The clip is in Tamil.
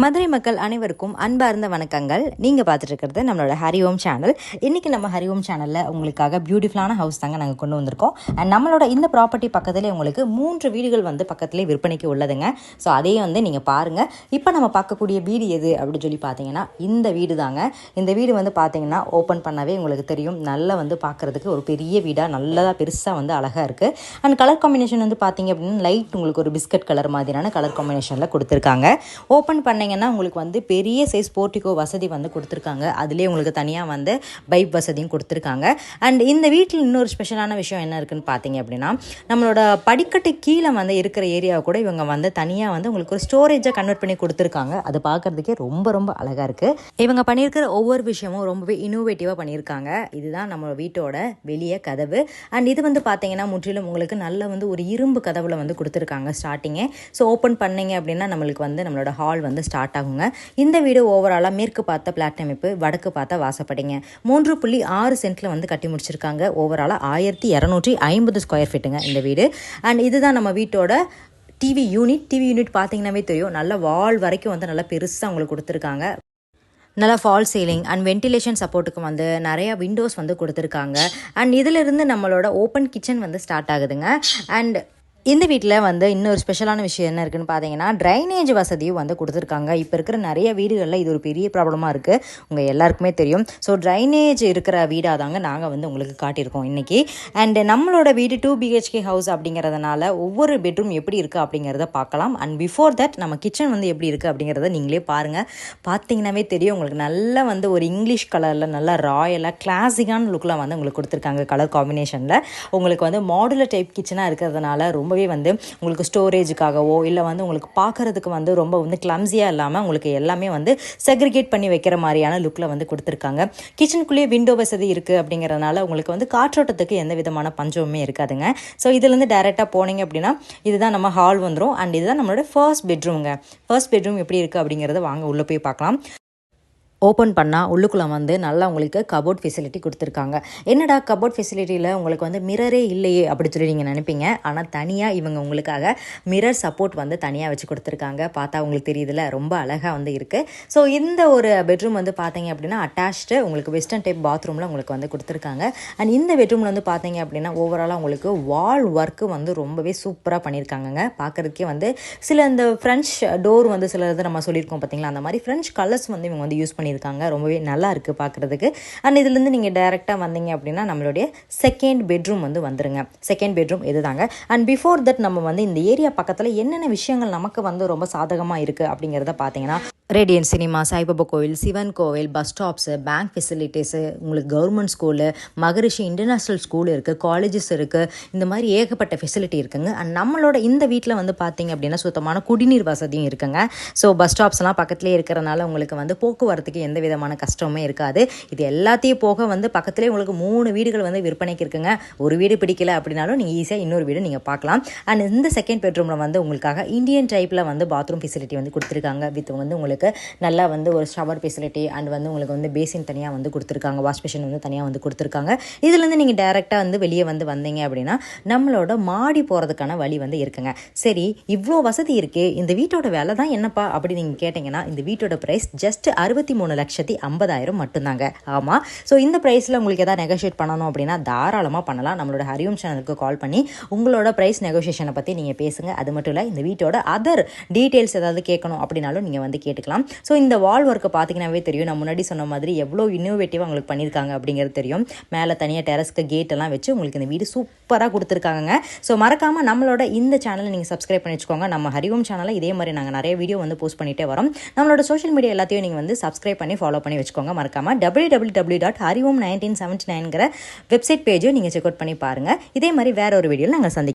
மதுரை மக்கள் அனைவருக்கும் அன்பார்ந்த வணக்கங்கள். நீங்கள் பார்த்துட்டு இருக்கிறது நம்மளோட ஹரிஓம் சேனல். இன்றைக்கி நம்ம ஹரிஓம் சேனலில் உங்களுக்காக பியூட்டிஃபுல்லான ஹவுஸ் தாங்க நாங்கள் கொண்டு வந்திருக்கோம். அண்ட் நம்மளோட இந்த ப்ராப்பர்ட்டி பக்கத்துலேயே உங்களுக்கு 3 வீடுகள் பக்கத்துலேயே விற்பனைக்கு உள்ளதுங்க. ஸோ அதையும் நீங்கள் பாருங்கள். இப்போ நம்ம பார்க்கக்கூடிய வீடு எது அப்படின்னு சொல்லி பார்த்தீங்கன்னா இந்த வீடு தாங்க. இந்த வீடு பார்த்தீங்கன்னா ஓப்பன் பண்ணவே உங்களுக்கு தெரியும். நல்லா பார்க்குறதுக்கு ஒரு பெரிய வீடாக நல்லதாக பெருசாக அழகாக இருக்குது. அண்ட் கலர் காம்பினேஷன் பார்த்தீங்க அப்படின்னா லைட் உங்களுக்கு ஒரு பிஸ்கட் கலர் மாதிரியான கலர் காம்பினேஷனில் கொடுத்துருக்காங்க. ஓப்பன் பண்ண உங்களுக்கு பெரிய சைஸ் போர்ட்டிகோ வசதி கொடுத்துருக்காங்க. அதுலேயே உங்களுக்கு தனியாக பைப் வசதியும் கொடுத்துருக்காங்க. அண்ட் இந்த வீட்டில் இன்னொரு ஸ்பெஷலான விஷயம் என்ன இருக்குன்னு பார்த்தீங்க அப்படின்னா நம்மளோட படிக்கட்டு கீழே இருக்கிற ஏரியாவை கூட இவங்க தனியாக உங்களுக்கு ஒரு ஸ்டோரேஜாக கன்வெர்ட் பண்ணி கொடுத்துருக்காங்க. அது பார்க்குறதுக்கே ரொம்ப ரொம்ப அழகாக இருக்குது. இவங்க பண்ணியிருக்கிற ஒவ்வொரு விஷயமும் ரொம்பவே இன்னோவேட்டிவாக பண்ணியிருக்காங்க. இதுதான் நம்ம வீட்டோட வெளியே கதவு. அண்ட் இது பார்த்தீங்கன்னா முற்றிலும் உங்களுக்கு நல்ல ஒரு இரும்பு கதவுல கொடுத்துருக்காங்க ஸ்டார்டிங்கே. ஸோ ஓப்பன் பண்ணீங்க அப்படின்னா நம்மளுக்கு நம்மளோட ஹால் ஸ்டார்ட் ஆகுங்க. இந்த வீடு ஓவராலாக மேற்கு பார்த்த பிளாட் அமைப்பு, வடக்கு பார்த்த வாசப்படிங்க. 3.6 சென்ட்ல கட்டி முடிச்சிருக்காங்க. ஓவராலாக 1250 ஸ்கொயர் ஃபீட்டுங்க இந்த வீடு. அண்ட் இதுதான் நம்ம வீட்டோட டிவி யூனிட் பார்த்தீங்கன்னாவே தெரியும். நல்ல வால் வரைக்கும் நல்லா பெருசாக உங்களுக்கு கொடுத்துருக்காங்க. நல்லா ஃபால் சீலிங் அண்ட் வென்டிலேஷன் சப்போர்ட்டுக்கு நிறையா விண்டோஸ் கொடுத்துருக்காங்க. அண்ட் இதிலிருந்து நம்மளோட ஓப்பன் கிச்சன் ஸ்டார்ட் ஆகுதுங்க. அண்ட் இந்த வீட்டில் இன்னொரு ஸ்பெஷலான விஷயம் என்ன இருக்குன்னு பார்த்தீங்கன்னா ட்ரைனேஜ் வசதியும் கொடுத்துருக்காங்க. இப்போ இருக்கிற நிறைய வீடுகளில் இது ஒரு பெரிய ப்ராப்ளமாக இருக்குது, உங்கள் எல்லாருக்குமே தெரியும். ஸோ ட்ரைனேஜ் இருக்கிற வீடாக தாங்க நாங்கள் உங்களுக்கு காட்டியிருக்கோம் இன்றைக்கி. அண்ட் நம்மளோட வீடு 2 BHK ஹவுஸ் அப்படிங்கிறதுனால ஒவ்வொரு பெட்ரூம் எப்படி இருக்குது அப்படிங்கிறத பார்க்கலாம். அண்ட் பிஃபோர் தட் நம்ம கிச்சன் எப்படி இருக்குது அப்படிங்கிறத நீங்களே பாருங்கள். பார்த்தீங்கன்னாவே தெரியும் உங்களுக்கு நல்லா ஒரு இங்கிலீஷ் கலரில் நல்லா ராயலாக கிளாசிக்கான லுக்கில் உங்களுக்கு கொடுத்துருக்காங்க. கலர் காம்பினேஷனில் உங்களுக்கு மாடுலர் டைப் கிச்சனாக இருக்கிறதுனால ரொம்பவே உங்களுக்கு ஸ்டோரேஜுக்காகவோ இல்லை உங்களுக்கு பார்க்குறதுக்கு ரொம்ப கிளம்ஸியாக இல்லாமல் உங்களுக்கு எல்லாமே செக்ரிகேட் பண்ணி வைக்கிற மாதிரியான லுக்கில் கொடுத்துருக்காங்க. கிச்சனுக்குள்ளேயே விண்டோ வசதி இருக்குது அப்படிங்கிறதுனால உங்களுக்கு காற்றோட்டத்துக்கு எந்த விதமான பஞ்சமுமே இருக்காதுங்க. ஸோ இதுலேருந்து டைரெக்டாக போனீங்க அப்படின்னா இதுதான் நம்ம ஹால் வந்துடும். அண்ட் இதுதான் நம்மளோட ஃபர்ஸ்ட் பெட்ரூம்ங்க. ஃபர்ஸ்ட் பெட்ரூம் எப்படி இருக்குது அப்படிங்கிறத வாங்க உள்ளே போய் பார்க்கலாம். ஓப்பன் பண்ணால் உள்ளுக்குள்ளே நல்லா உங்களுக்கு கபோர்ட் ஃபெசிலிட்டி கொடுத்துருக்காங்க. என்னடா கபோர்ட் ஃபெசிலிட்டியில் உங்களுக்கு மிரரே இல்லையே அப்படின்னு சொல்லி நீங்கள் நினைப்பீங்க. ஆனால் தனியாக இவங்க உங்களுக்காக மிரர் சப்போர்ட் தனியாக வச்சு கொடுத்துருக்காங்க. பார்த்தா உங்களுக்கு தெரியுதுல, ரொம்ப அழகாக இருக்குது. ஸோ இந்த ஒரு பெட்ரூம் பார்த்தீங்க அப்படின்னா அட்டாச்டு உங்களுக்கு வெஸ்டர்ன் டைப் பாத்ரூமில் உங்களுக்கு கொடுத்துருக்காங்க. அண்ட் இந்த பெட்ரூமில் பார்த்தீங்க அப்படின்னா ஓவராலாக உங்களுக்கு வால் ஒர்க்கு ரொம்பவே சூப்பராக பண்ணியிருக்காங்க. பார்க்குறதுக்கே சில இந்த ஃப்ரெஞ்ச் டோர் சில இது நம்ம சொல்லியிருக்கோம் பார்த்தீங்களா, அந்த மாதிரி ஃப்ரெஞ்ச் கலர்ஸ் இவங்க யூஸ் பண்ணி இருக்காங்க. ரொம்பவே நல்லா இருக்குது பார்க்குறதுக்கு. அண்ட் இதுலேருந்து நீங்கள் டைரெக்டாக வந்தீங்க அப்படின்னா நம்மளுடைய செகண்ட் பெட்ரூம் வந்துருங்க. செகண்ட் பெட்ரூம் இது தாங்க. அண்ட் பிஃபோர் தட் நம்ம இந்த ஏரியா பக்கத்தில் என்னென்ன விஷயங்கள் நமக்கு ரொம்ப சாதகமாக இருக்குது அப்படிங்கிறத பார்த்தீங்கன்னா ரேடியன் சினிமா, சாய்பாபா கோவில், சிவன் கோவில், பஸ் ஸ்டாப்ஸு, பேங்க் ஃபெசிலிட்டிஸு, உங்களுக்கு கவர்மெண்ட் ஸ்கூலு, மகரிஷி இன்டர்நேஷ்னல் ஸ்கூல் இருக்குது, காலேஜஸ் இருக்குது. இந்த மாதிரி ஏகப்பட்ட ஃபெசிலிட்டி இருக்குங்க. அண்ட் நம்மளோட இந்த வீட்டில் பார்த்தீங்க அப்படின்னா சுத்தமான குடிநீர் வசதியும் இருக்குங்க. ஸோ பஸ் ஸ்டாப்ஸ்லாம் பக்கத்துலேயே இருக்கிறனால உங்களுக்கு போக்குவரத்துக்கு எந்த விதமான கஷ்டமுமே இருக்காது. இது எல்லாத்தையும் போக பக்கத்துலேயே உங்களுக்கு 3 வீடுகள் விற்பனைக்கு இருக்குங்க. ஒரு வீடு பிடிக்கல அப்படின்னாலும் நீங்கள் ஈஸியாக இன்னொரு வீடு நீங்கள் பார்க்கலாம். அண்ட் இந்த செகண்ட் பெட்ரூமில் உங்களுக்காக இந்தியன் டைப்பில் பாத்ரூம் ஃபெசிலிட்டி கொடுத்துருக்காங்க. வித் உங்களுக்கு நல்லா ஒரு ஷவர் ஃபெசிலிட்டி அண்ட் உங்களுக்கு பேசின் தனியாக கொடுத்துருக்காங்க. வாஷ் மிஷின் தனியாக கொடுத்துருக்காங்க. இதுலேருந்து நீங்கள் டைரெக்டாக வெளியே வந்தீங்க அப்படின்னா நம்மளோட மாடி போகிறதுக்கான வழி இருக்குங்க. சரி, இவ்வளோ வசதி இருக்கே, இந்த வீட்டோட விலை தான் என்னப்பா அப்படி நீங்கள் கேட்டிங்கன்னா இந்த வீட்டோட ப்ரைஸ் ஜஸ்ட் 63,50,000 மட்டும்தாங்க. ஆமாம். ஸோ இந்த ப்ரைஸில் உங்களுக்கு எதாவது நெகோஷியேட் பண்ணணும் அப்படின்னா தாராளமாக பண்ணலாம். நம்மளோட ஹரிஓம் சேனலுக்கு கால் பண்ணி உங்களோட ப்ரைஸ் நெகோஷியேஷனை பற்றி நீங்கள் பேசுங்க. அது மட்டும் இல்லை, இந்த வீட்டோட அதர் டீட்டெயில்ஸ் ஏதாவது கேட்கணும் அப்படின்னாலும் நீங்கள் கேட்டுக்கலாம். ஸோ இந்த வால் ஒர்க்கை பார்த்தீங்கன்னாவே தெரியும். நான் முன்னாடி சொன்ன மாதிரி எவ்வளோ இன்னோவேட்டிவாக உங்களுக்கு பண்ணியிருக்காங்க அப்படிங்கிறது தெரியும். மேலே தனியாக டெரஸ்க்கு கேட் எல்லாம் வச்சு உங்களுக்கு இந்த வீடு சூப்பராக கொடுத்துருக்காங்க. ஸோ மறக்காமல் நம்மளோட இந்த சேனலை நீங்கள் சப்ஸ்கிரைப் பண்ணி வச்சுக்கோங்க. நம்ம ஹரிஓம் சேனலில் இதே மாதிரி நாங்கள் நிறைய வீடியோ போஸ்ட் பண்ணிகிட்டே வரோம். நம்மளோட சோஷியல் மீடியா எல்லாத்தையும் நீங்கள் சப்ஸ்கிரைப் பண்ணி ஃபாலோ பண்ணி வச்சுக்கோங்க. மறக்காமல் www.hariom1979 வெப்சைட் பேஜை நீங்கள் செக் அவுட் பண்ணி பாருங்கள். இதே மாதிரி வேற ஒரு வீடியோவில் நாங்கள் சந்திக்கிறோம்.